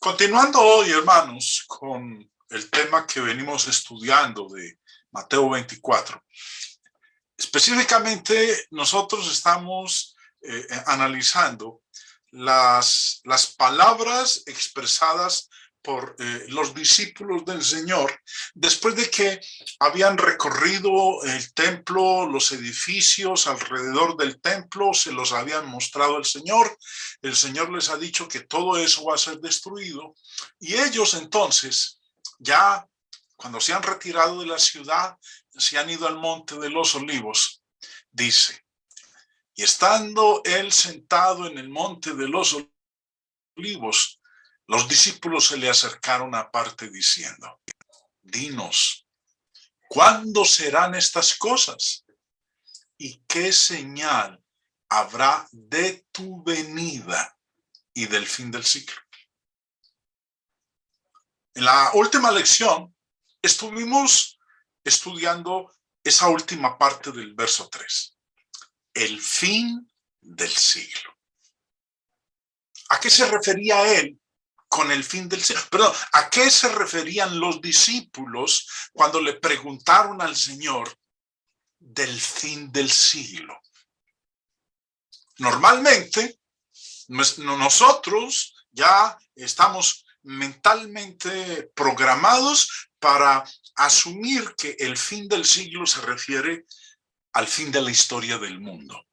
Continuando hoy, hermanos, con el tema que venimos estudiando de Mateo 24. Específicamente, nosotros estamos analizando las palabras expresadas por los discípulos del Señor después de que habían recorrido el templo, los edificios alrededor del templo, se los habían mostrado al Señor. El Señor les ha dicho que todo eso va a ser destruido y ellos entonces ya cuando se han retirado de la ciudad, se han ido al monte de los olivos, dice, y estando él sentado en el monte de los olivos, los discípulos se le acercaron aparte diciendo, dinos, ¿cuándo serán estas cosas? ¿Y qué señal habrá de tu venida y del fin del siglo? En la última lección estuvimos estudiando esa última parte del verso 3. El fin del siglo. ¿A qué se refería él con el fin del siglo? Perdón, ¿a qué se referían los discípulos cuando le preguntaron al Señor del fin del siglo? Normalmente, nosotros ya estamos mentalmente programados para asumir que el fin del siglo se refiere al fin de la historia del mundo,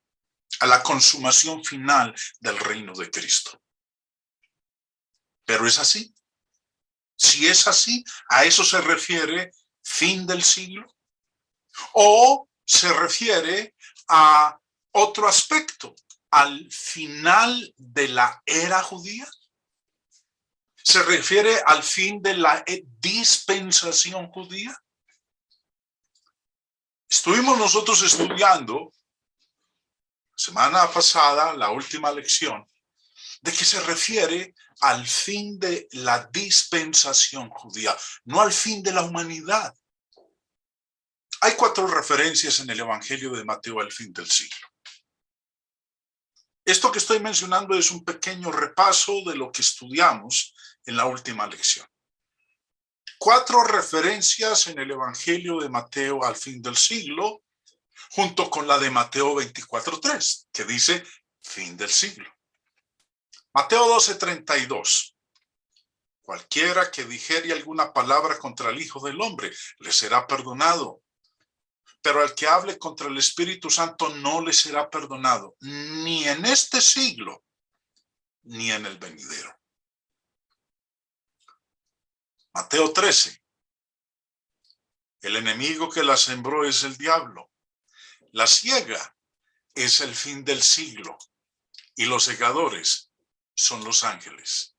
a la consumación final del reino de Cristo. ¿Pero es así? Si es así, ¿a eso se refiere fin del siglo? ¿O se refiere a otro aspecto, al final de la era judía? ¿Se refiere al fin de la dispensación judía? Estuvimos nosotros estudiando semana pasada, la última lección, de que se refiere al fin de la dispensación judía, no al fin de la humanidad. Hay 4 referencias en el Evangelio de Mateo al fin del siglo. Esto que estoy mencionando es un pequeño repaso de lo que estudiamos en la última lección. 4 referencias en el Evangelio de Mateo al fin del siglo, junto con la de Mateo 24:3, que dice fin del siglo. Mateo 12:32. Cualquiera que dijere alguna palabra contra el Hijo del Hombre, le será perdonado. Pero al que hable contra el Espíritu Santo no le será perdonado, ni en este siglo, ni en el venidero. Mateo 13. El enemigo que la sembró es el diablo. La siega es el fin del siglo, y los segadores son los ángeles.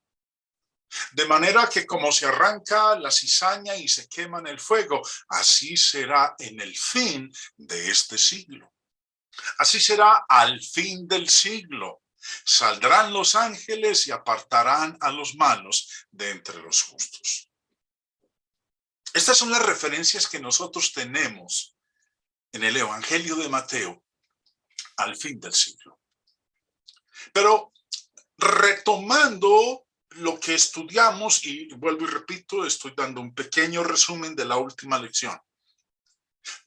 De manera que como se arranca la cizaña y se quema en el fuego, así será en el fin de este siglo. Así será al fin del siglo. Saldrán los ángeles y apartarán a los malos de entre los justos. Estas son las referencias que nosotros tenemos en el Evangelio de Mateo al fin del siglo. Pero retomando lo que estudiamos, y vuelvo y repito, estoy dando un pequeño resumen de la última lección.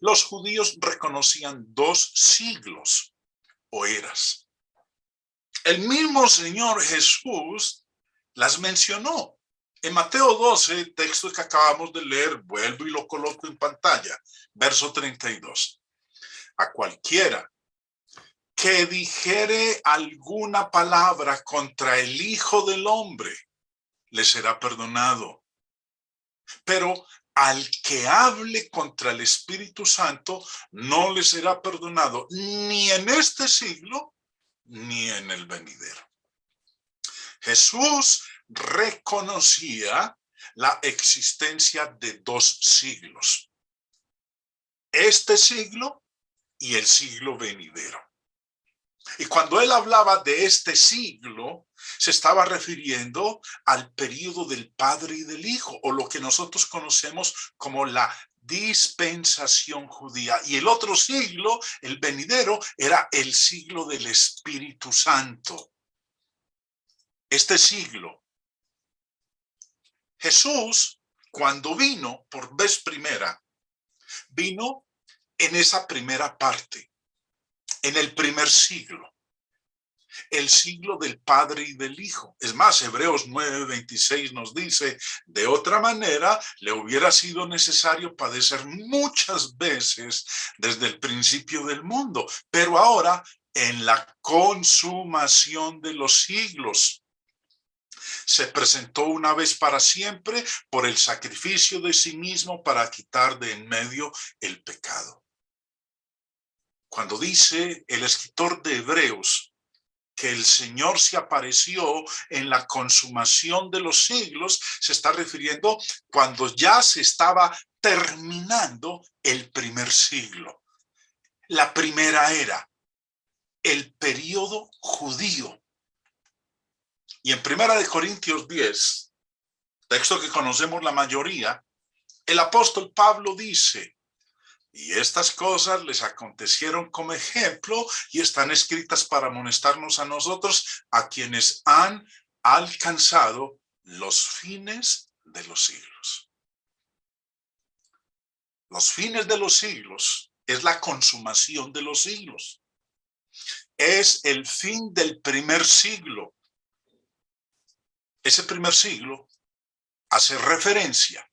Los judíos reconocían 2 siglos o eras. El mismo Señor Jesús las mencionó. En Mateo 12, texto que acabamos de leer, vuelvo y lo coloco en pantalla, verso 32. A cualquiera que dijere alguna palabra contra el Hijo del Hombre, le será perdonado. Pero al que hable contra el Espíritu Santo, no le será perdonado, ni en este siglo, ni en el venidero. Jesús reconocía la existencia de 2 siglos. Este siglo y el siglo venidero. Y cuando él hablaba de este siglo, se estaba refiriendo al periodo del Padre y del Hijo, o lo que nosotros conocemos como la dispensación judía. Y el otro siglo, el venidero, era el siglo del Espíritu Santo. Este siglo Jesús, cuando vino por vez primera, vino en esa primera parte, en el primer siglo, el siglo del Padre y del Hijo. Es más, Hebreos 9:26 nos dice, de otra manera, le hubiera sido necesario padecer muchas veces desde el principio del mundo, pero ahora en la consumación de los siglos, se presentó una vez para siempre por el sacrificio de sí mismo para quitar de en medio el pecado. Cuando dice el escritor de Hebreos que el Señor se apareció en la consumación de los siglos, se está refiriendo cuando ya se estaba terminando el primer siglo, la primera era, el periodo judío. Y en 1 Corintios 10, texto que conocemos la mayoría, el apóstol Pablo dice, y estas cosas les acontecieron como ejemplo y están escritas para amonestarnos a nosotros, a quienes han alcanzado los fines de los siglos. Los fines de los siglos es la consumación de los siglos. Es el fin del primer siglo. Ese primer siglo hace referencia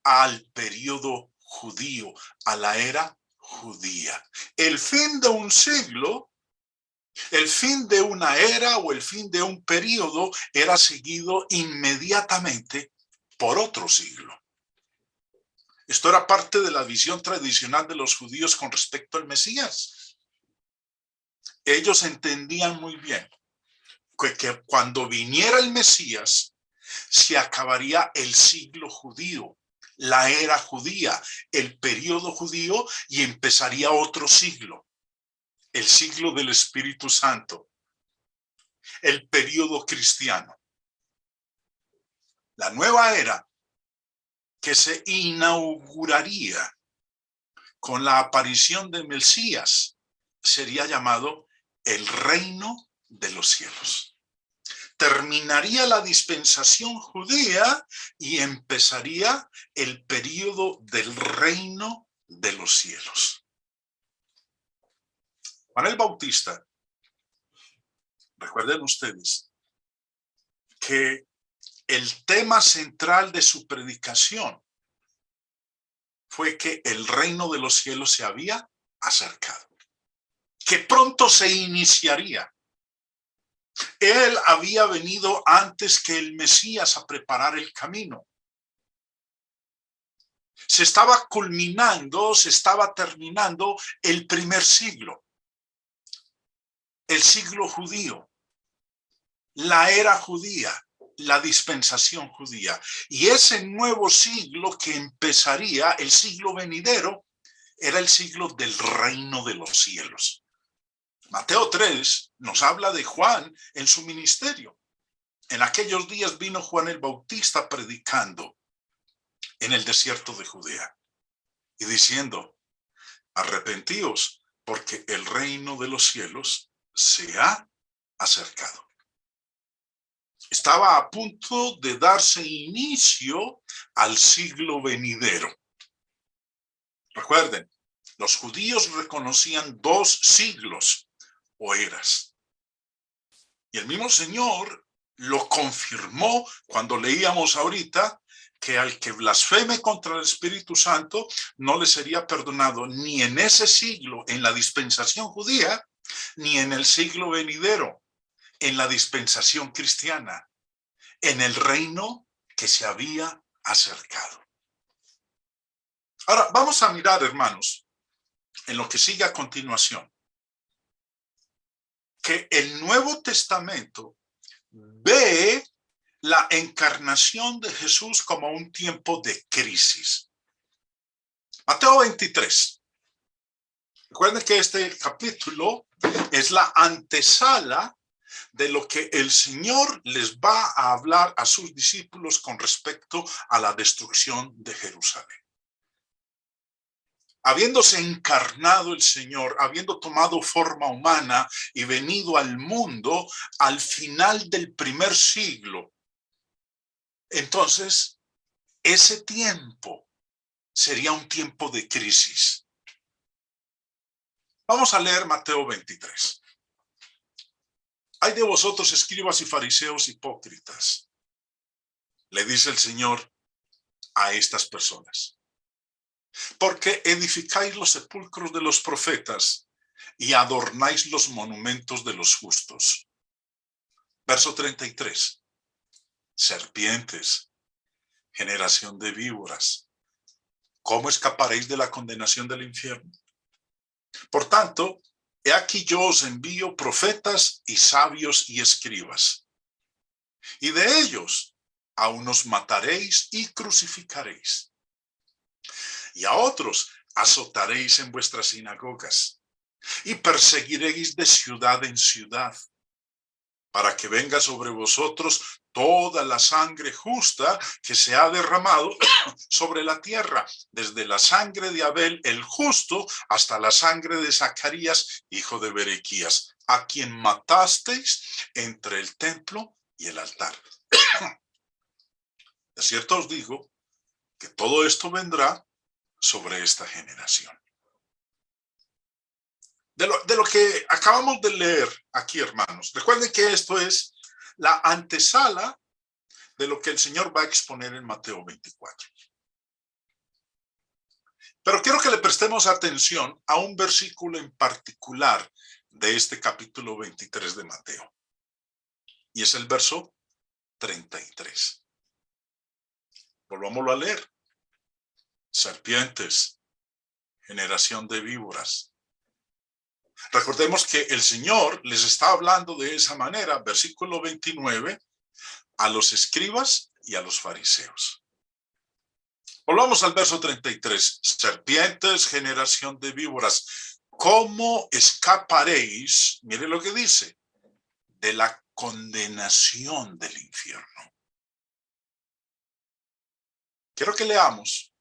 al periodo judío, a la era judía. El fin de un siglo, el fin de una era o el fin de un periodo era seguido inmediatamente por otro siglo. Esto era parte de la visión tradicional de los judíos con respecto al Mesías. Ellos entendían muy bien que cuando viniera el Mesías se acabaría el siglo judío, la era judía, el periodo judío, y empezaría otro siglo, el siglo del Espíritu Santo, el periodo cristiano. La nueva era que se inauguraría con la aparición del Mesías sería llamado el reino de los cielos. Terminaría la dispensación judía y empezaría el periodo del reino de los cielos. Juan el Bautista, recuerden ustedes que el tema central de su predicación fue que el reino de los cielos se había acercado, que pronto se iniciaría. Él había venido antes que el Mesías a preparar el camino. Se estaba culminando, se estaba terminando el primer siglo, el siglo judío, la era judía, la dispensación judía. Y ese nuevo siglo que empezaría, el siglo venidero, era el siglo del reino de los cielos. Mateo 3 nos habla de Juan en su ministerio. En aquellos días vino Juan el Bautista predicando en el desierto de Judea y diciendo, arrepentíos porque el reino de los cielos se ha acercado. Estaba a punto de darse inicio al siglo venidero. Recuerden, los judíos reconocían 2 siglos o eras. Y el mismo Señor lo confirmó cuando leíamos ahorita que al que blasfeme contra el Espíritu Santo no le sería perdonado ni en ese siglo, en la dispensación judía, ni en el siglo venidero, en la dispensación cristiana, en el reino que se había acercado. Ahora, vamos a mirar, hermanos, en lo que sigue a continuación, que el Nuevo Testamento ve la encarnación de Jesús como un tiempo de crisis. Mateo 23. Recuerden que este capítulo es la antesala de lo que el Señor les va a hablar a sus discípulos con respecto a la destrucción de Jerusalén. Habiéndose encarnado el Señor, habiendo tomado forma humana y venido al mundo al final del primer siglo, Entonces, ese tiempo sería un tiempo de crisis. Vamos a leer Mateo 23. Hay de vosotros, escribas y fariseos hipócritas, le dice el Señor a estas personas, porque edificáis los sepulcros de los profetas y adornáis los monumentos de los justos. Verso 33. Serpientes, generación de víboras, ¿cómo escaparéis de la condenación del infierno? Por tanto, he aquí yo os envío profetas y sabios y escribas, y de ellos a unos mataréis y crucificaréis, y a otros azotaréis en vuestras sinagogas, y perseguiréis de ciudad en ciudad, para que venga sobre vosotros toda la sangre justa que se ha derramado sobre la tierra, desde la sangre de Abel el justo hasta la sangre de Zacarías, hijo de Berequías, a quien matasteis entre el templo y el altar. De cierto os digo que todo esto vendrá sobre esta generación. De lo que acabamos de leer aquí, hermanos, recuerden que esto es la antesala de lo que el Señor va a exponer en Mateo 24. Pero quiero que le prestemos atención a un versículo en particular de este capítulo 23 de Mateo. Y es el verso 33. Volvámoslo a leer. Serpientes, generación de víboras. Recordemos que el Señor les está hablando de esa manera, versículo 29, a los escribas y a los fariseos. Volvamos al verso 33. Serpientes, generación de víboras, ¿cómo escaparéis? Mire lo que dice, de la condenación del infierno. Quiero que leamos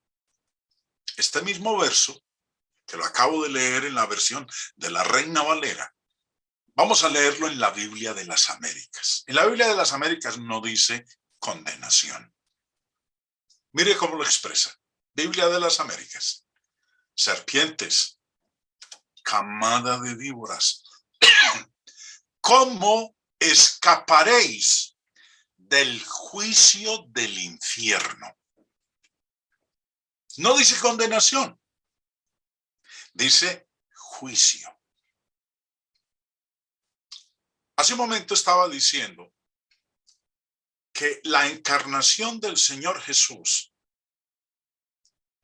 este mismo verso, que lo acabo de leer en la versión de la Reina Valera. Vamos a leerlo en la Biblia de las Américas. En la Biblia de las Américas no dice condenación. Mire cómo lo expresa. Biblia de las Américas. Serpientes, camada de víboras, ¿cómo escaparéis del juicio del infierno? No dice condenación, dice juicio. Hace un momento estaba diciendo que la encarnación del Señor Jesús,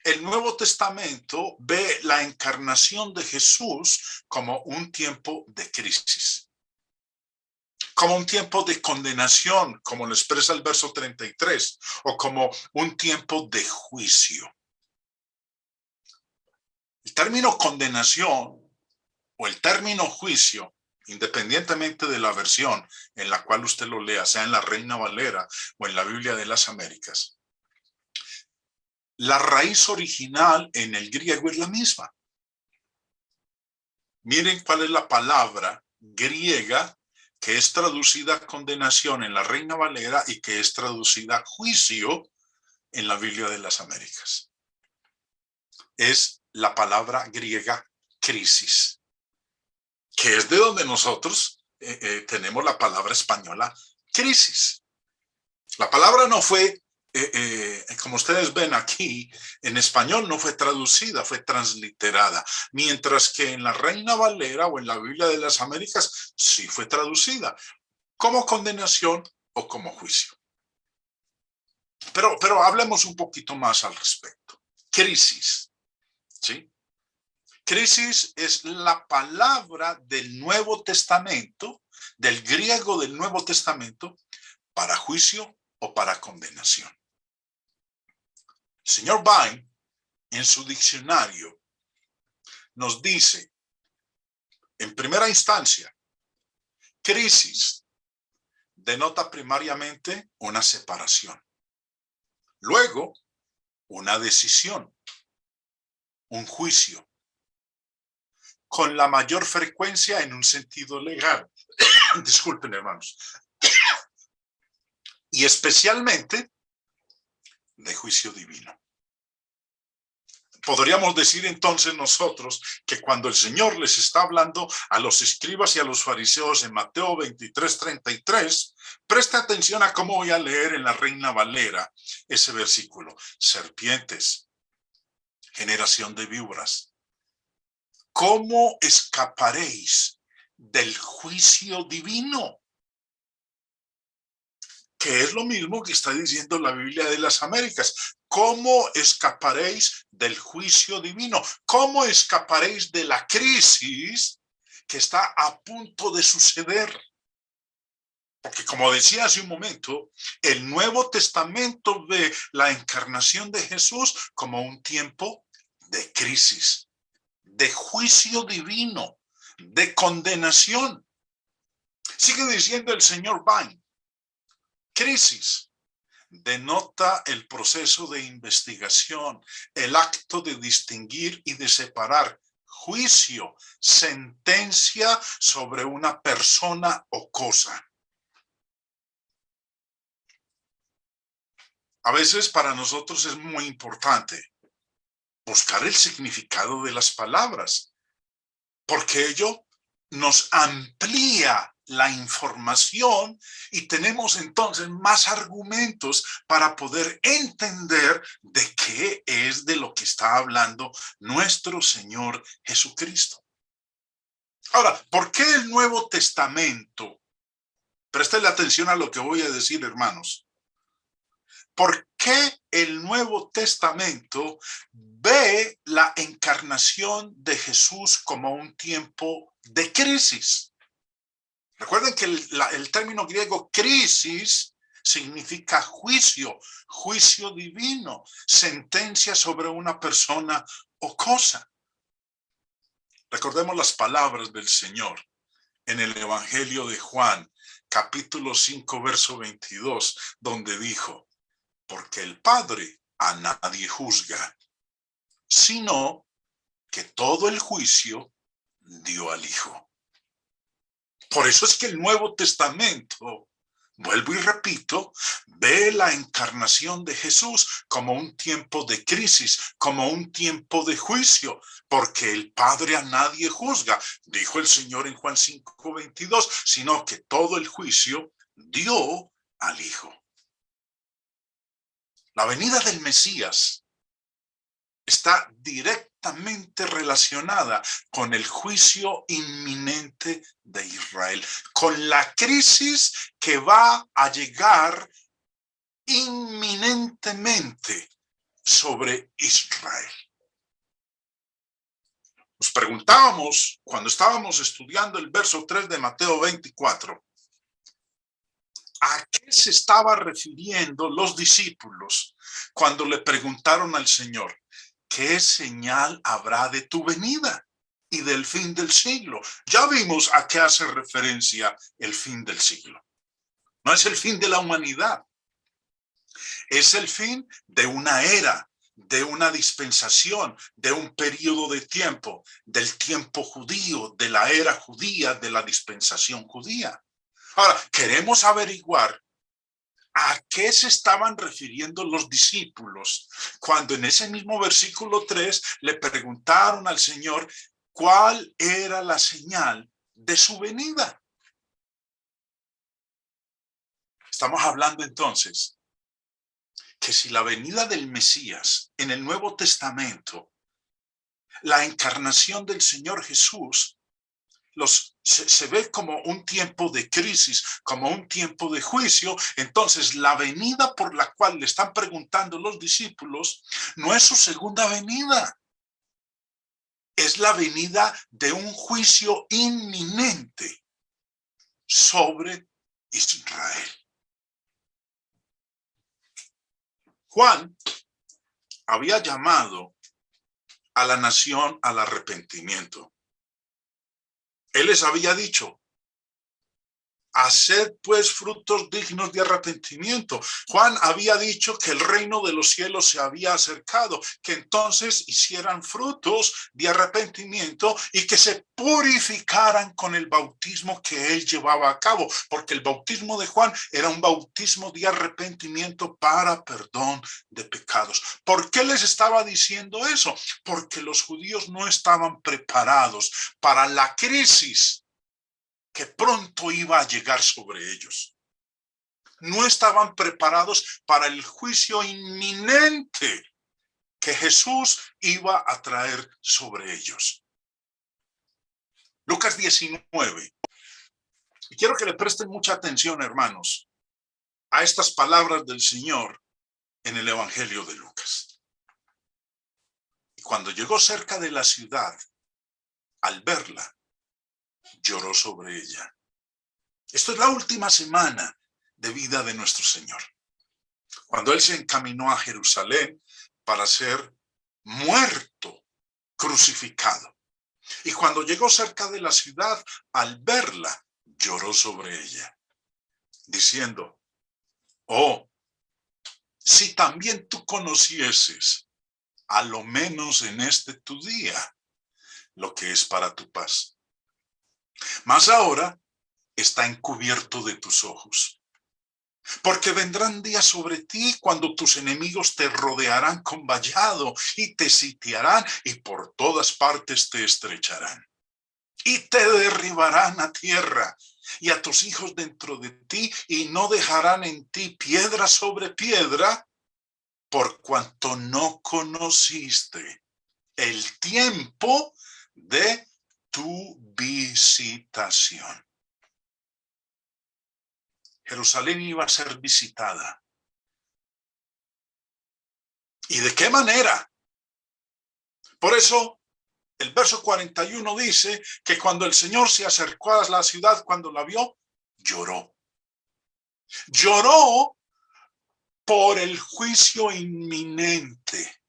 el Nuevo Testamento ve la encarnación de Jesús como un tiempo de crisis, como un tiempo de condenación, como lo expresa el verso 33, o como un tiempo de juicio. El término condenación o el término juicio, independientemente de la versión en la cual usted lo lea, sea en la Reina Valera o en la Biblia de las Américas, la raíz original en el griego es la misma. Miren cuál es la palabra griega que es traducida condenación en la Reina Valera y que es traducida juicio en la Biblia de las Américas. Es la palabra griega crisis, que es de donde nosotros tenemos la palabra española crisis. La palabra no fue, como ustedes ven aquí, en español no fue traducida, fue transliterada, mientras que en la Reina Valera o en la Biblia de las Américas sí fue traducida como condenación o como juicio. Pero hablemos un poquito más al respecto. Crisis, ¿sí? Crisis es la palabra del Nuevo Testamento, del griego del Nuevo Testamento, para juicio o para condenación. El señor Vine, en su diccionario, nos dice, en primera instancia, crisis denota primariamente una separación. Luego, una decisión, un juicio, con la mayor frecuencia en un sentido legal. Disculpen, hermanos. Y especialmente de juicio divino. Podríamos decir entonces nosotros que cuando el Señor les está hablando a los escribas y a los fariseos en Mateo 23:33, presta atención a cómo voy a leer en la Reina Valera ese versículo. Serpientes, generación de víboras, ¿cómo escaparéis del juicio divino? Que es lo mismo que está diciendo la Biblia de las Américas. ¿Cómo escaparéis del juicio divino? ¿Cómo escaparéis de la crisis que está a punto de suceder? Porque como decía hace un momento, el Nuevo Testamento ve la encarnación de Jesús como un tiempo de crisis, de juicio divino, de condenación. Sigue diciendo el señor Vine, crisis denota el proceso de investigación, el acto de distinguir y de separar, juicio, sentencia sobre una persona o cosa. A veces para nosotros es muy importante buscar el significado de las palabras, porque ello nos amplía la información y tenemos entonces más argumentos para poder entender de qué es de lo que está hablando nuestro Señor Jesucristo. Ahora, ¿por qué el Nuevo Testamento? Préstenle atención a lo que voy a decir, hermanos. ¿Por qué el Nuevo Testamento ve la encarnación de Jesús como un tiempo de crisis? Recuerden que el término griego crisis significa juicio, juicio divino, sentencia sobre una persona o cosa. Recordemos las palabras del Señor en el Evangelio de Juan, capítulo 5, verso 22, donde dijo, porque el Padre a nadie juzga, sino que todo el juicio dio al Hijo. Por eso es que el Nuevo Testamento, vuelvo y repito, ve la encarnación de Jesús como un tiempo de crisis, como un tiempo de juicio, porque el Padre a nadie juzga, dijo el Señor en Juan 5:22, sino que todo el juicio dio al Hijo. La venida del Mesías está directamente relacionada con el juicio inminente de Israel, con la crisis que va a llegar inminentemente sobre Israel. Nos preguntábamos cuando estábamos estudiando el verso 3 de Mateo 24, ¿a qué se estaba refiriendo los discípulos cuando le preguntaron al Señor? ¿Qué señal habrá de tu venida y del fin del siglo? Ya vimos a qué hace referencia el fin del siglo. No es el fin de la humanidad. Es el fin de una era, de una dispensación, de un periodo de tiempo, del tiempo judío, de la era judía, de la dispensación judía. Ahora, queremos averiguar ¿a qué se estaban refiriendo los discípulos cuando en ese mismo versículo 3 le preguntaron al Señor cuál era la señal de su venida? Estamos hablando entonces que si la venida del Mesías en el Nuevo Testamento, la encarnación del Señor Jesús, se ve como un tiempo de crisis, como un tiempo de juicio, entonces la venida por la cual le están preguntando los discípulos no es su segunda venida, es la venida de un juicio inminente sobre Israel. Juan había llamado a la nación al arrepentimiento. Él les había dicho, Haced pues frutos dignos de arrepentimiento. Juan había dicho que el reino de los cielos se había acercado, que entonces hicieran frutos de arrepentimiento y que se purificaran con el bautismo que él llevaba a cabo, porque el bautismo de Juan era un bautismo de arrepentimiento para perdón de pecados. ¿Por qué les estaba diciendo eso? Porque los judíos no estaban preparados para la crisis que pronto iba a llegar sobre ellos. No estaban preparados para el juicio inminente que Jesús iba a traer sobre ellos. Lucas 19. Y quiero que le presten mucha atención, hermanos, a estas palabras del Señor en el Evangelio de Lucas. Y cuando llegó cerca de la ciudad, al verla, lloró sobre ella. Esto es la última semana de vida de nuestro Señor. Cuando Él se encaminó a Jerusalén para ser muerto, crucificado. Y cuando llegó cerca de la ciudad, al verla, lloró sobre ella, diciendo, oh, si también tú conocieses, a lo menos en este tu día, lo que es para tu paz. Mas ahora está encubierto de tus ojos. Porque vendrán días sobre ti cuando tus enemigos te rodearán con vallado y te sitiarán y por todas partes te estrecharán. Y te derribarán a tierra y a tus hijos dentro de ti y no dejarán en ti piedra sobre piedra por cuanto no conociste el tiempo de tu visitación. Jerusalén iba a ser visitada. ¿Y de qué manera? Por eso, el verso 41 dice que cuando el Señor se acercó a la ciudad, cuando la vio, lloró. Lloró por el juicio inminente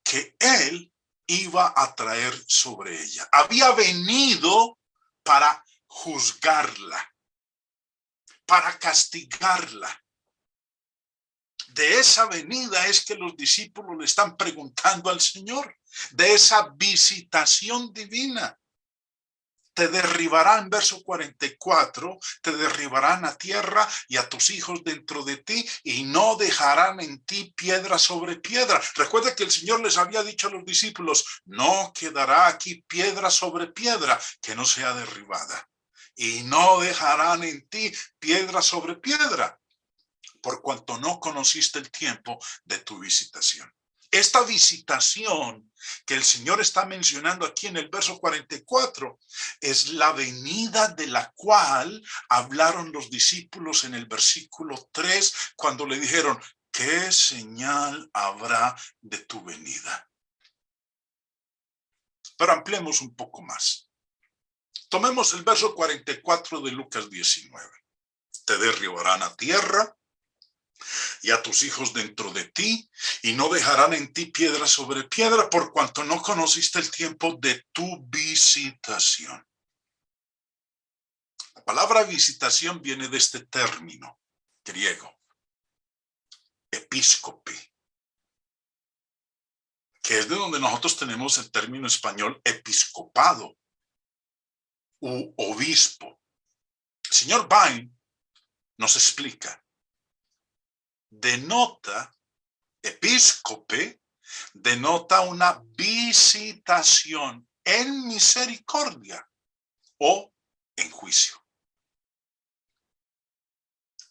que Él iba a traer sobre ella. Había venido para juzgarla, para castigarla. De esa venida es que los discípulos le están preguntando al Señor, de esa visitación divina. Te derribarán, verso 44, te derribarán a tierra y a tus hijos dentro de ti y no dejarán en ti piedra sobre piedra. Recuerda que el Señor les había dicho a los discípulos, no quedará aquí piedra sobre piedra que no sea derribada. Y no dejarán en ti piedra sobre piedra, por cuanto no conociste el tiempo de tu visitación. Esta visitación que el Señor está mencionando aquí en el verso 44 es la venida de la cual hablaron los discípulos en el versículo 3 cuando le dijeron, ¿qué señal habrá de tu venida? Pero ampliemos un poco más. Tomemos el verso 44 de Lucas 19. Te derribarán a tierra y a tus hijos dentro de ti, y no dejarán en ti piedra sobre piedra, por cuanto no conociste el tiempo de tu visitación. La palabra visitación viene de este término griego, episcope, que es de donde nosotros tenemos el término español episcopado u obispo. El señor Vine nos explica. Denota, episcope, denota una visitación en misericordia o en juicio.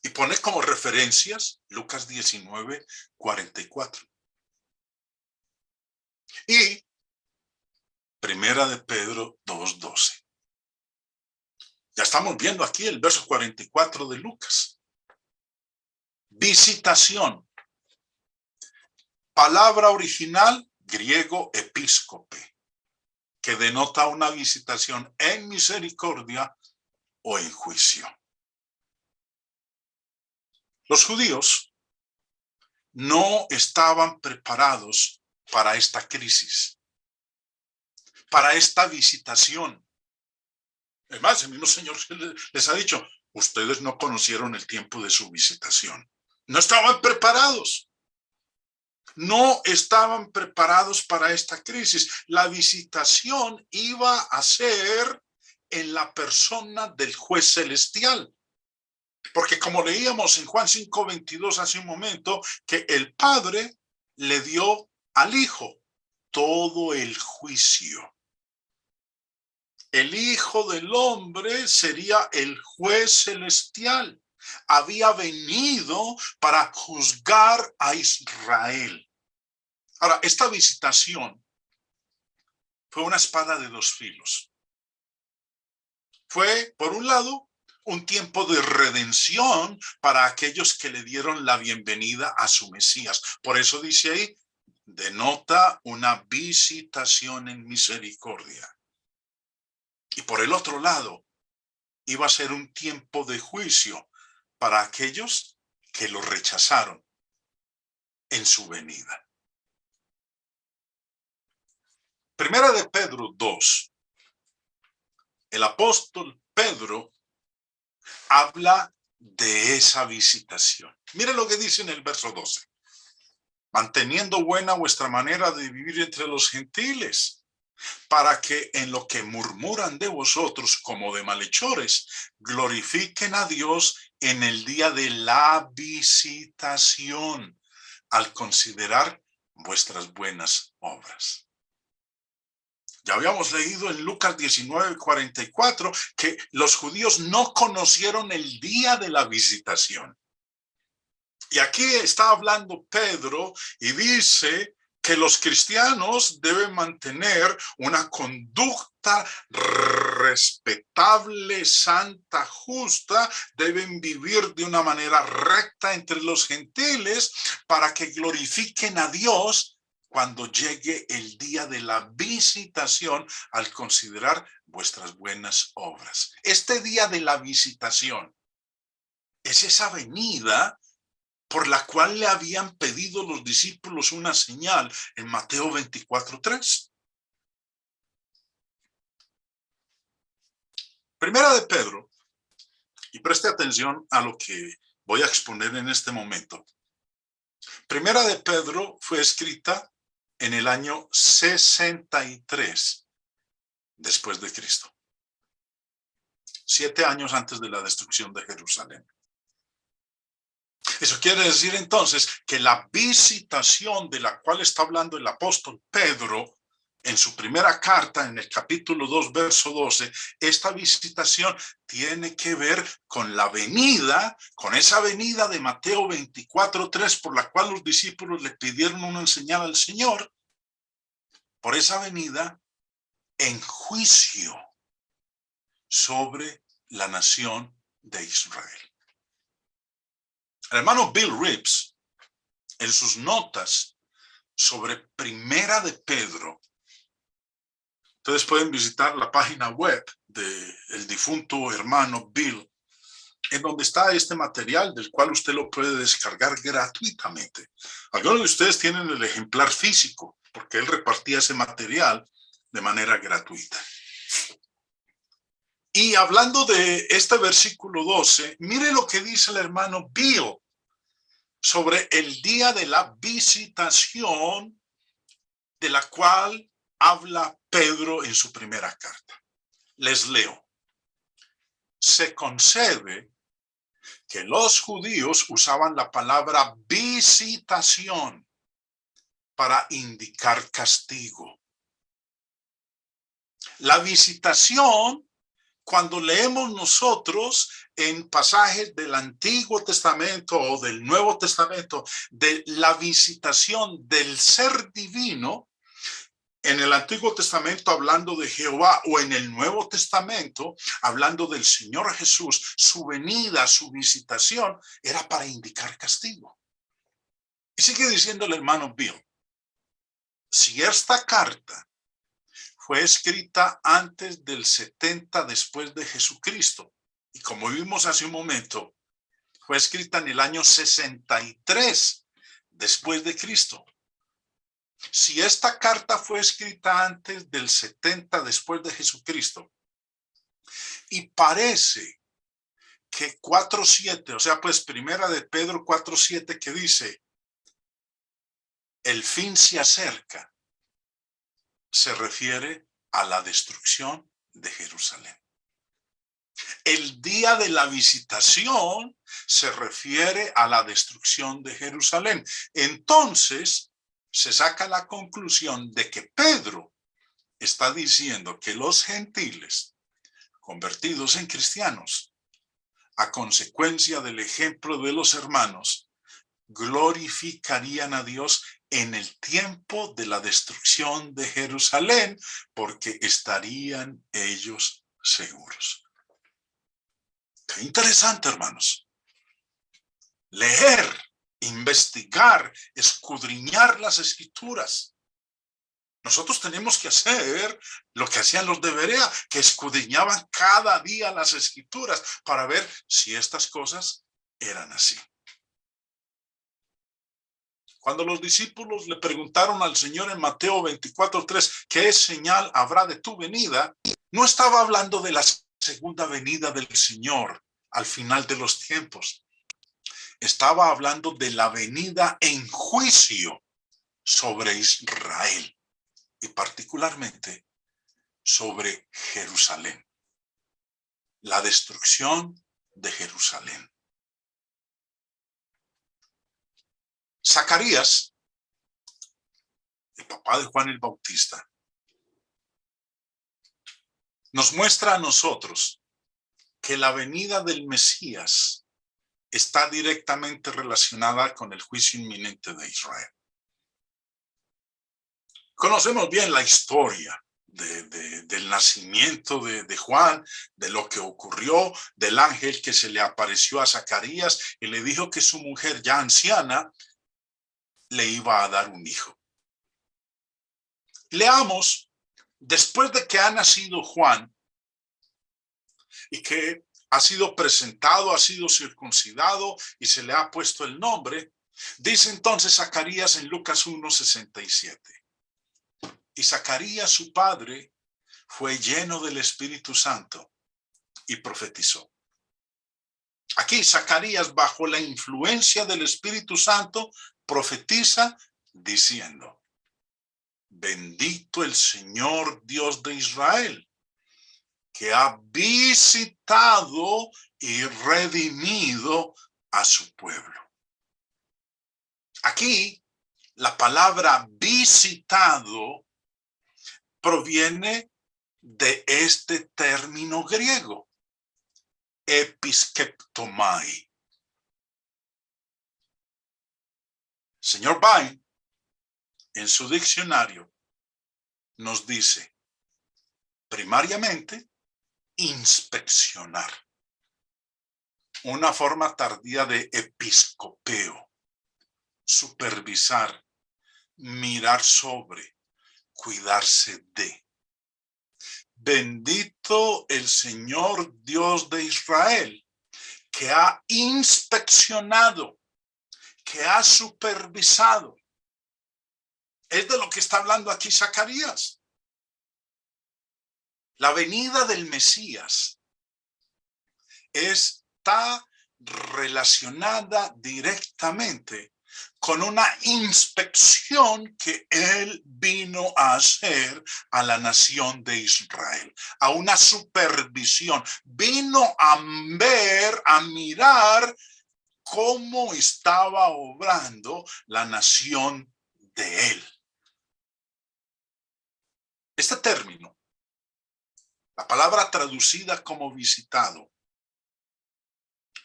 Y pone como referencias Lucas 19, 44. Y Primera de Pedro 2:12. Ya estamos viendo aquí el verso 44 de Lucas. Visitación. Palabra original, griego episcope, que denota una visitación en misericordia o en juicio. Los judíos no estaban preparados para esta crisis, para esta visitación. Es más, el mismo Señor les ha dicho, Ustedes no conocieron el tiempo de su visitación. No estaban preparados. No estaban preparados para esta crisis. La visitación iba a ser en la persona del juez celestial. Porque como leíamos en Juan 5:22 hace un momento, que el Padre le dio al Hijo todo el juicio. El Hijo del Hombre sería el juez celestial. Había venido para juzgar a Israel. Ahora, esta visitación fue una espada de dos filos. Fue, por un lado, un tiempo de redención para aquellos que le dieron la bienvenida a su Mesías. Por eso dice ahí, denota una visitación en misericordia. Y por el otro lado, iba a ser un tiempo de juicio para aquellos que lo rechazaron en su venida. Primera de Pedro 2. El apóstol Pedro habla de esa visitación. Mire lo que dice en el verso 12. Manteniendo buena vuestra manera de vivir entre los gentiles, para que en lo que murmuran de vosotros como de malhechores, glorifiquen a Dios en el día de la visitación, al considerar vuestras buenas obras. Ya habíamos leído en Lucas 19:44 que los judíos no conocieron el día de la visitación. Y aquí está hablando Pedro y dice que los cristianos deben mantener una conducta respetable, santa, justa, deben vivir de una manera recta entre los gentiles para que glorifiquen a Dios cuando llegue el día de la visitación al considerar vuestras buenas obras. Este día de la visitación es esa venida por la cual le habían pedido los discípulos una señal en Mateo 24:3. Primera de Pedro, y preste atención a lo que voy a exponer en este momento. Primera de Pedro fue escrita en el año 63 después de Cristo. 7 años antes de la destrucción de Jerusalén. Eso quiere decir entonces que la visitación de la cual está hablando el apóstol Pedro en su primera carta, en el capítulo 2, verso 12, esta visitación tiene que ver con la venida, con esa venida de Mateo 24:3, por la cual los discípulos le pidieron una señal al Señor, por esa venida en juicio sobre la nación de Israel. El hermano Bill Ripps, en sus notas sobre Primera de Pedro, ustedes pueden visitar la página web del difunto hermano Bill, en donde está este material del cual usted lo puede descargar gratuitamente. Algunos de ustedes tienen el ejemplar físico, porque él repartía ese material de manera gratuita. Y hablando de este versículo 12, mire lo que dice el hermano Bill sobre el día de la visitación de la cual habla Pedro en su primera carta. Les leo. Se concede que los judíos usaban la palabra visitación para indicar castigo. La visitación, cuando leemos nosotros en pasajes del Antiguo Testamento o del Nuevo Testamento, de la visitación del ser divino, en el Antiguo Testamento hablando de Jehová o en el Nuevo Testamento hablando del Señor Jesús, su venida, su visitación, era para indicar castigo. Y sigue diciendo el hermano Bill, si esta carta fue escrita antes del 70 después de Jesucristo, y como vimos hace un momento, fue escrita en el año 63 después de Cristo. Si esta carta fue escrita antes del 70 después de Jesucristo, y parece que 4:7, o sea, pues primera de Pedro 4:7, que dice, el fin se acerca, se refiere a la destrucción de Jerusalén. El día de la visitación se refiere a la destrucción de Jerusalén. Entonces, se saca la conclusión de que Pedro está diciendo que los gentiles convertidos en cristianos, a consecuencia del ejemplo de los hermanos, glorificarían a Dios en el tiempo de la destrucción de Jerusalén, porque estarían ellos seguros. Qué interesante, hermanos. Leer, investigar, escudriñar las escrituras. Nosotros tenemos que hacer lo que hacían los de Berea, que escudriñaban cada día las escrituras para ver si estas cosas eran así. Cuando los discípulos le preguntaron al Señor en Mateo 24:3, ¿qué señal habrá de tu venida? No estaba hablando de la segunda venida del Señor al final de los tiempos. Estaba hablando de la venida en juicio sobre Israel y particularmente sobre Jerusalén. La destrucción de Jerusalén. Zacarías, el papá de Juan el Bautista, nos muestra a nosotros que la venida del Mesías está directamente relacionada con el juicio inminente de Israel. Conocemos bien la historia del nacimiento de Juan, de lo que ocurrió, del ángel que se le apareció a Zacarías y le dijo que su mujer ya anciana le iba a dar un hijo. Leamos, después de que ha nacido Juan y que ha sido presentado, ha sido circuncidado y se le ha puesto el nombre, dice entonces Zacarías en Lucas 1:67. Y Zacarías, su padre, fue lleno del Espíritu Santo y profetizó. Aquí Zacarías, bajo la influencia del Espíritu Santo, profetiza diciendo, bendito el Señor Dios de Israel, que ha visitado y redimido a su pueblo. Aquí la palabra visitado proviene de este término griego, episkeptomai. Señor Bain, en su diccionario, nos dice, primariamente, inspeccionar. Una forma tardía de episcopeo, supervisar, mirar sobre, cuidarse de. Bendito el Señor Dios de Israel, que ha inspeccionado, que ha supervisado. Es de lo que está hablando aquí Zacarías. La venida del Mesías está relacionada directamente con una inspección que él vino a hacer a la nación de Israel, a una supervisión. Vino a ver, a mirar cómo estaba obrando la nación de él. Este término, la palabra traducida como visitado,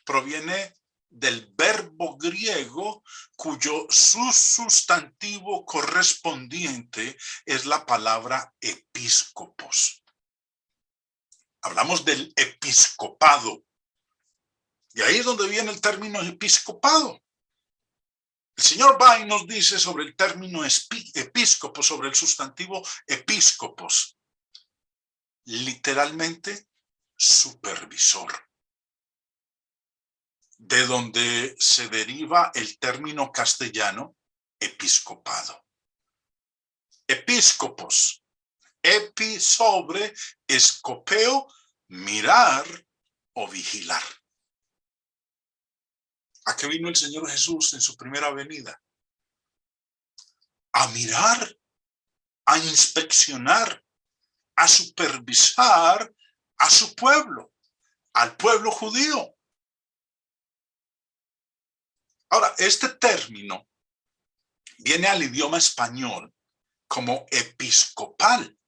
proviene del verbo griego cuyo sustantivo correspondiente es la palabra episcopos. Hablamos del episcopado. Y ahí es donde viene el término episcopado. El señor Bain nos dice sobre el término episcopo, sobre el sustantivo episcopos. Literalmente, supervisor. De donde se deriva el término castellano episcopado. Episcopos, epi sobre, escopeo, mirar o vigilar. ¿A qué vino el Señor Jesús en su primera venida? A mirar, a inspeccionar, a supervisar a su pueblo, al pueblo judío. Ahora, este término viene al idioma español como episcopal,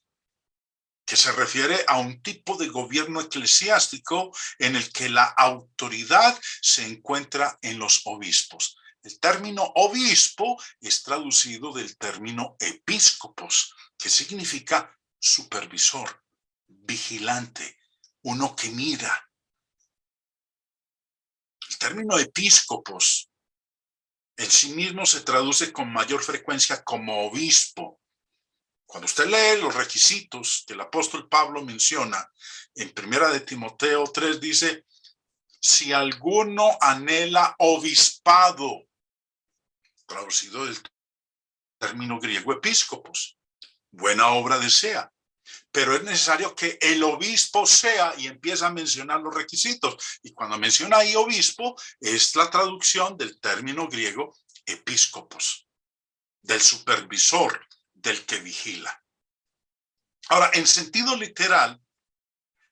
que se refiere a un tipo de gobierno eclesiástico en el que la autoridad se encuentra en los obispos. El término obispo es traducido del término episcopos, que significa supervisor, vigilante, uno que mira. El término episcopos en sí mismo se traduce con mayor frecuencia como obispo. Cuando usted lee los requisitos que el apóstol Pablo menciona en 1 de Timoteo 3, dice, si alguno anhela obispado, traducido del término griego episcopos, buena obra desea. Pero es necesario que el obispo sea, y empieza a mencionar los requisitos. Y cuando menciona ahí obispo, es la traducción del término griego episcopos, del supervisor, del que vigila. Ahora, en sentido literal,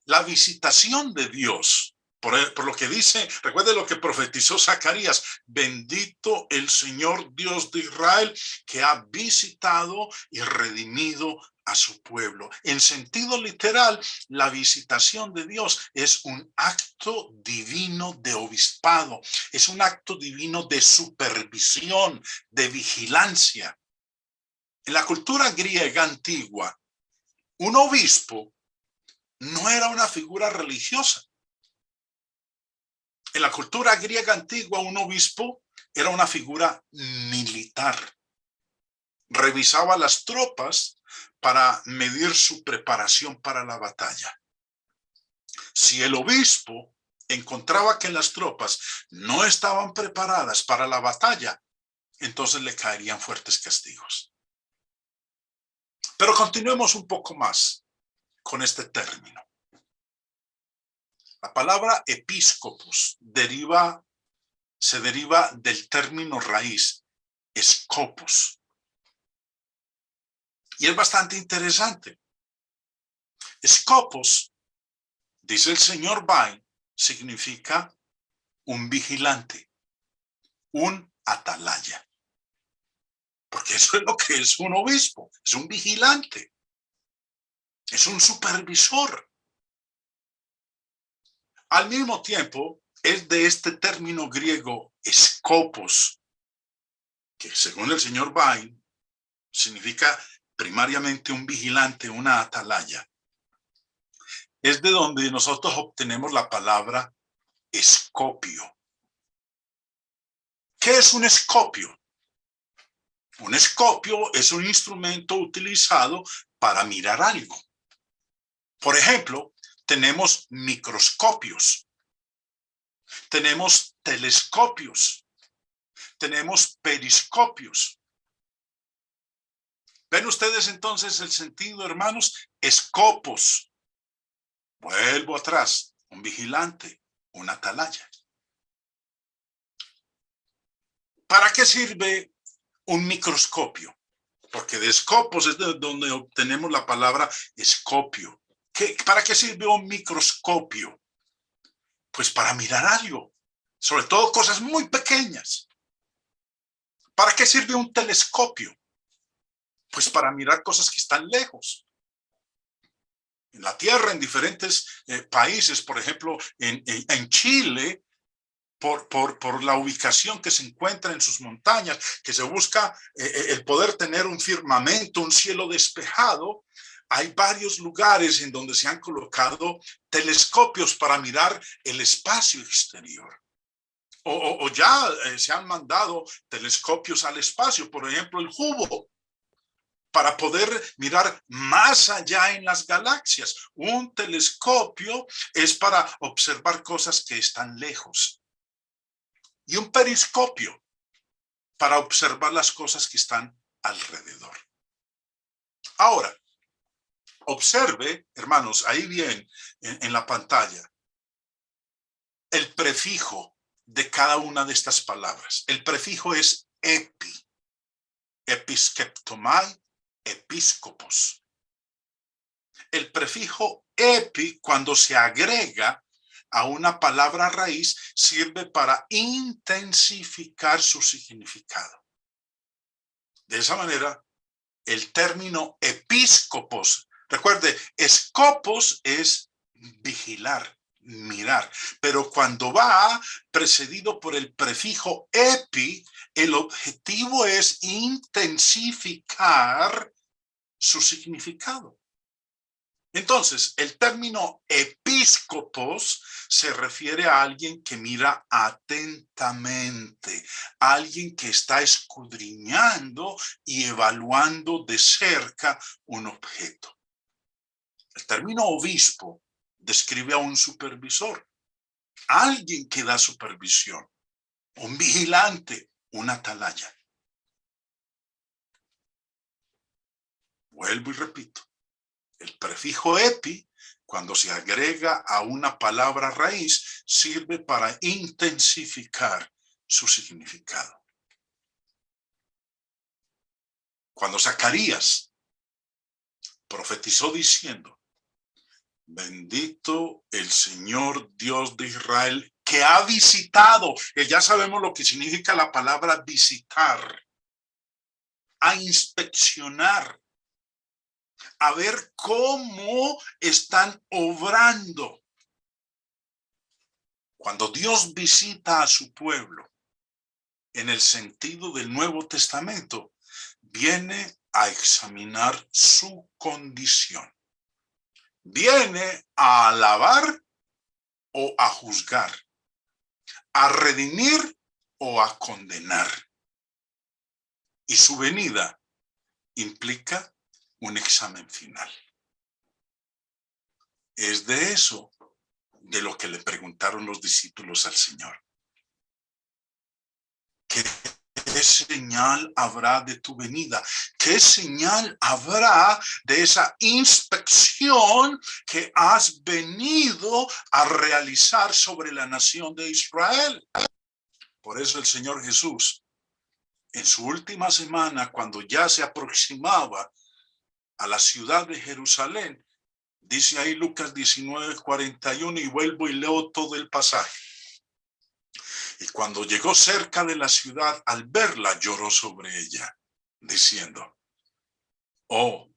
la visitación de Dios, por lo que dice, recuerde lo que profetizó Zacarías, bendito el Señor Dios de Israel, que ha visitado y redimido a su pueblo. En sentido literal, la visitación de Dios es un acto divino de obispado, es un acto divino de supervisión, de vigilancia. En la cultura griega antigua, un obispo no era una figura religiosa. En la cultura griega antigua, un obispo era una figura militar. Revisaba las tropas para medir su preparación para la batalla. Si el obispo encontraba que las tropas no estaban preparadas para la batalla, entonces le caerían fuertes castigos. Pero continuemos un poco más con este término. La palabra episcopos se deriva del término raíz, escopos. Y es bastante interesante. Escopos, dice el señor Vine, significa un vigilante, un atalaya. Porque eso es lo que es un obispo, es un vigilante, es un supervisor. Al mismo tiempo, es de este término griego escopos, que según el señor Vine, significa primariamente un vigilante, una atalaya. Es de donde nosotros obtenemos la palabra escopio. ¿Qué es un escopio? Un escopio es un instrumento utilizado para mirar algo. Por ejemplo, tenemos microscopios, tenemos telescopios, tenemos periscopios. ¿Ven ustedes entonces el sentido, hermanos? Escopos. Vuelvo atrás, un vigilante, una atalaya. ¿Para qué sirve un microscopio? Porque de escopos es de donde obtenemos la palabra escopio. ¿Para qué sirve un microscopio? Pues para mirar algo, sobre todo cosas muy pequeñas. ¿Para qué sirve un telescopio? Pues para mirar cosas que están lejos. En la Tierra, en diferentes países, por ejemplo, en Chile, por la ubicación que se encuentra en sus montañas, que se busca el poder tener un firmamento, un cielo despejado, hay varios lugares en donde se han colocado telescopios para mirar el espacio exterior. O ya se han mandado telescopios al espacio, por ejemplo, el Hubble, para poder mirar más allá en las galaxias. Un telescopio es para observar cosas que están lejos. Y un periscopio para observar las cosas que están alrededor. Ahora, observe, hermanos, ahí bien en la pantalla, el prefijo de cada una de estas palabras. El prefijo es epi, episkeptomai, episcopos. El prefijo epi, cuando se agrega a una palabra raíz, sirve para intensificar su significado. De esa manera, el término episcopos, recuerde, escopos es vigilar, mirar, pero cuando va precedido por el prefijo epi, el objetivo es intensificar su significado. Entonces, el término episcopos se refiere a alguien que mira atentamente, a alguien que está escudriñando y evaluando de cerca un objeto. El término obispo describe a un supervisor, alguien que da supervisión, un vigilante, un atalaya. Vuelvo y repito. El prefijo epi, cuando se agrega a una palabra raíz, sirve para intensificar su significado. Cuando Zacarías profetizó diciendo, bendito el Señor Dios de Israel, que ha visitado, que ya sabemos lo que significa la palabra visitar, a inspeccionar, a ver cómo están obrando. Cuando Dios visita a su pueblo, en el sentido del Nuevo Testamento, viene a examinar su condición. Viene a alabar o a juzgar, a redimir o a condenar. Y su venida implica un examen final. Es de eso de lo que le preguntaron los discípulos al Señor. ¿Qué señal habrá de tu venida? ¿Qué señal habrá de esa inspección que has venido a realizar sobre la nación de Israel? Por eso el Señor Jesús, en su última semana, cuando ya se aproximaba a la ciudad de Jerusalén, dice ahí Lucas 19:41, y vuelvo y leo todo el pasaje. Y cuando llegó cerca de la ciudad, al verla, lloró sobre ella, diciendo, oh,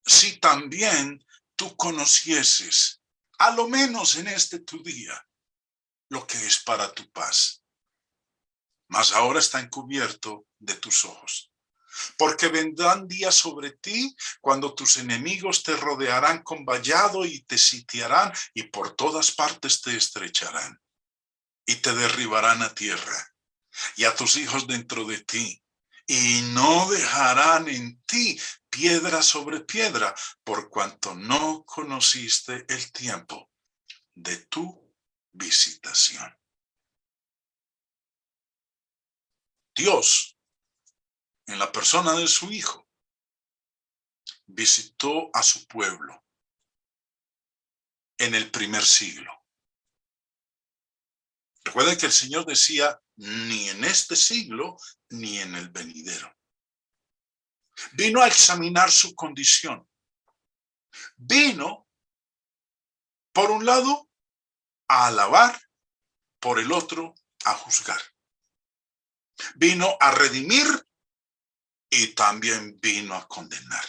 si también tú conocieses, a lo menos en este tu día, lo que es para tu paz. Mas ahora está encubierto de tus ojos. Porque vendrán días sobre ti cuando tus enemigos te rodearán con vallado y te sitiarán y por todas partes te estrecharán y te derribarán a tierra y a tus hijos dentro de ti y no dejarán en ti piedra sobre piedra por cuanto no conociste el tiempo de tu visitación. Dios, en la persona de su Hijo, visitó a su pueblo en el primer siglo. Recuerden que el Señor decía, ni en este siglo, ni en el venidero. Vino a examinar su condición. Vino, por un lado, a alabar, por el otro, a juzgar. Vino a redimir y también vino a condenar.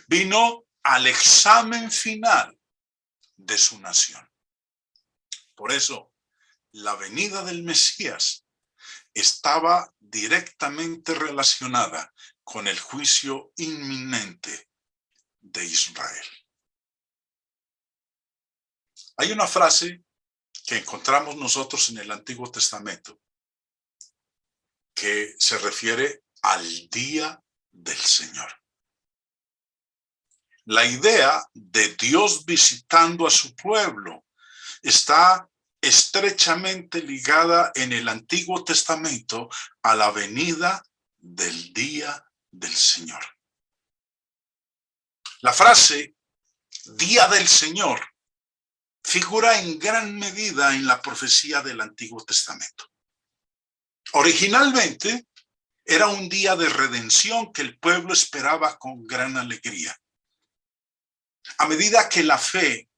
Vino al examen final de su nación. Por eso, la venida del Mesías estaba directamente relacionada con el juicio inminente de Israel. Hay una frase que encontramos nosotros en el Antiguo Testamento que se refiere al día del Señor. La idea de Dios visitando a su pueblo está estrechamente ligada en el Antiguo Testamento a la venida del día del Señor. La frase día del Señor figura en gran medida en la profecía del Antiguo Testamento. Originalmente era un día de redención que el pueblo esperaba con gran alegría. A medida que la fe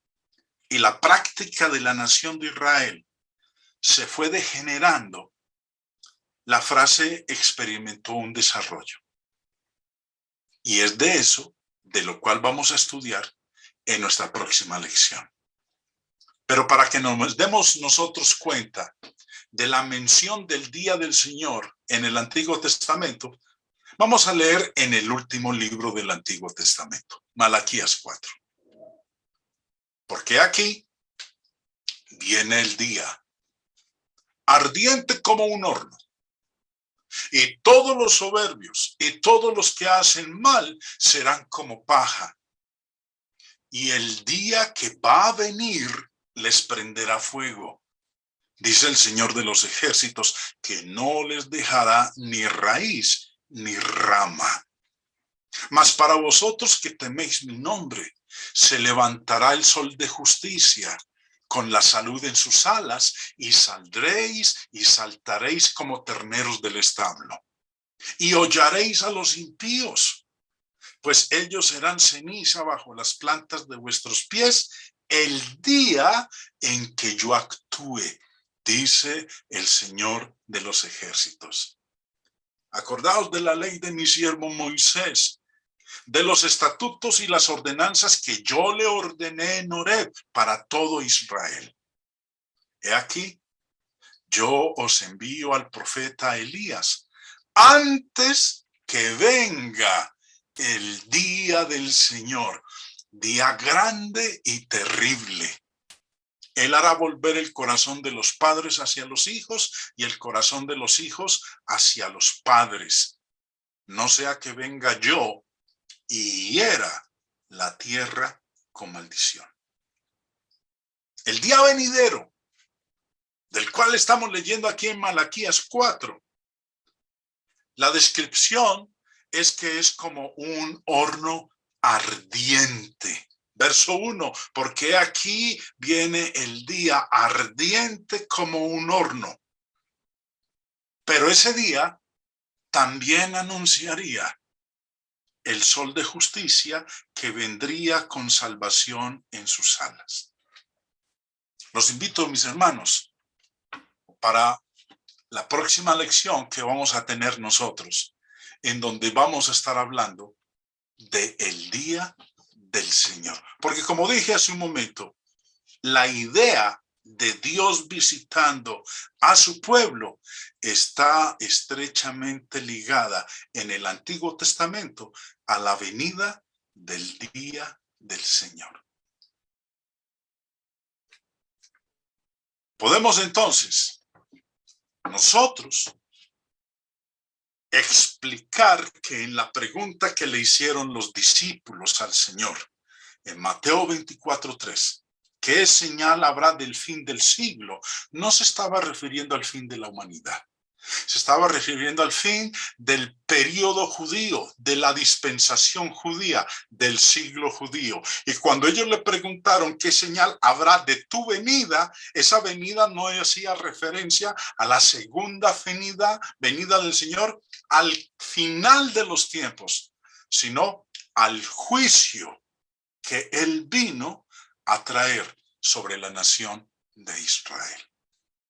y la práctica de la nación de Israel se fue degenerando, la frase experimentó un desarrollo. Y es de eso de lo cual vamos a estudiar en nuestra próxima lección. Pero para que nos demos nosotros cuenta de la mención del día del Señor en el Antiguo Testamento, vamos a leer en el último libro del Antiguo Testamento, Malaquías 4. Porque aquí viene el día, ardiente como un horno, y todos los soberbios y todos los que hacen mal serán como paja. Y el día que va a venir les prenderá fuego. Dice el Señor de los ejércitos, que no les dejará ni raíz ni rama. Mas para vosotros que teméis mi nombre, se levantará el sol de justicia con la salud en sus alas, y saldréis y saltaréis como terneros del establo. Y hollaréis a los impíos, pues ellos serán ceniza bajo las plantas de vuestros pies el día en que yo actúe, dice el Señor de los ejércitos. Acordaos de la ley de mi siervo Moisés, de los estatutos y las ordenanzas que yo le ordené en Horeb para todo Israel. He aquí, yo os envío al profeta Elías, antes que venga el día del Señor, día grande y terrible. Él hará volver el corazón de los padres hacia los hijos y el corazón de los hijos hacia los padres. No sea que venga yo y hiera la tierra con maldición. El día venidero, del cual estamos leyendo aquí en Malaquías 4, la descripción es que es como un horno ardiente. Verso 1, porque aquí viene el día ardiente como un horno. Pero ese día también anunciaría el sol de justicia que vendría con salvación en sus alas. Los invito, mis hermanos, para la próxima lección que vamos a tener nosotros, en donde vamos a estar hablando del día del Señor. Porque como dije hace un momento, la idea de Dios visitando a su pueblo está estrechamente ligada en el Antiguo Testamento a la venida del día del Señor. Podemos entonces nosotros explicar que en la pregunta que le hicieron los discípulos al Señor en Mateo 24:3, ¿qué señal habrá del fin del siglo? No se estaba refiriendo al fin de la humanidad. Se estaba refiriendo al fin del periodo judío, de la dispensación judía, del siglo judío. Y cuando ellos le preguntaron qué señal habrá de tu venida, esa venida no hacía referencia a la segunda venida del Señor al final de los tiempos, sino al juicio que Él vino a traer sobre la nación de Israel.